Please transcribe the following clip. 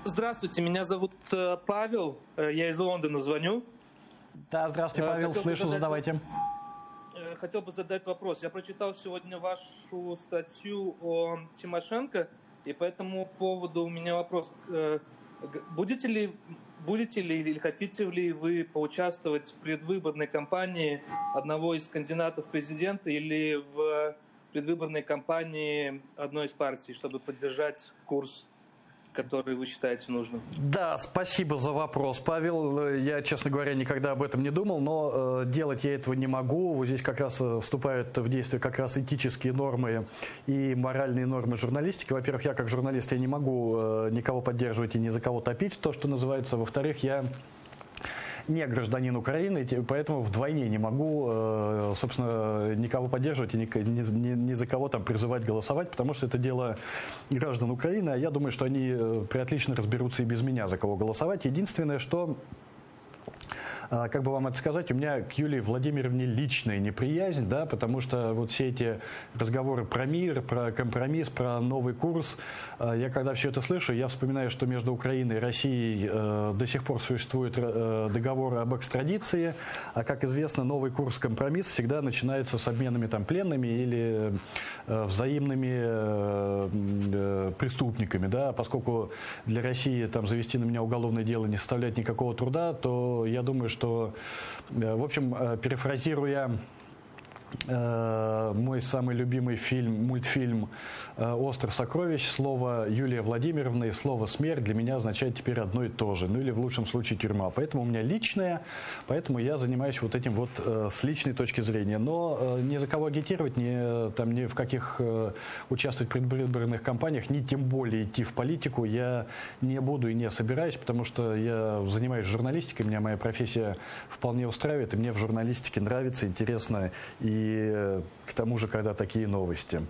Здравствуйте, меня зовут Павел, я из Лондона звоню. Да, здравствуйте, Павел, слышу, задавайте. Хотел бы задать вопрос. Я прочитал сегодня вашу статью о Тимошенко, и по этому поводу у меня вопрос. Будете ли или хотите ли вы поучаствовать в предвыборной кампании одного из кандидатов в президенты или в предвыборной кампании одной из партий, чтобы поддержать курс, который вы считаете нужным? Да, спасибо за вопрос, Павел. Я, честно говоря, никогда об этом не думал, но делать я этого не могу. Вот здесь как раз вступают в действие как раз этические нормы и моральные нормы журналистики. Во-первых, я как журналист я не могу никого поддерживать и ни за кого топить, то, что называется. Во-вторых, я не гражданин Украины, поэтому вдвойне не могу, собственно, никого поддерживать и ни за кого там призывать голосовать, потому что это дело граждан Украины, а я думаю, что они приотлично разберутся и без меня, за кого голосовать. Единственное, что, как бы вам это сказать, у меня к Юлии Владимировне личная неприязнь, да, потому что вот все эти разговоры про мир, про компромисс, про новый курс, я когда все это слышу, я вспоминаю, что между Украиной и Россией до сих пор существует договор об экстрадиции, а, как известно, новый курс компромисс всегда начинается с обменами там пленными или взаимными преступниками, да, поскольку для России там завести на меня уголовное дело не составляет никакого труда, то я думаю, что, в общем, перефразируя мой самый любимый мультфильм «Остров сокровищ», слово Юлия Владимировна и слово «смерть» для меня означает теперь одно и то же, ну или в лучшем случае тюрьма. Поэтому у меня личное, поэтому я занимаюсь вот этим вот с личной точки зрения. Но ни за кого агитировать, ни в каких участвовать в предвыборных кампаниях, ни тем более идти в политику я не буду и не собираюсь, потому что я занимаюсь журналистикой, меня моя профессия вполне устраивает, и мне в журналистике нравится, интересно, и к тому же, когда такие новости.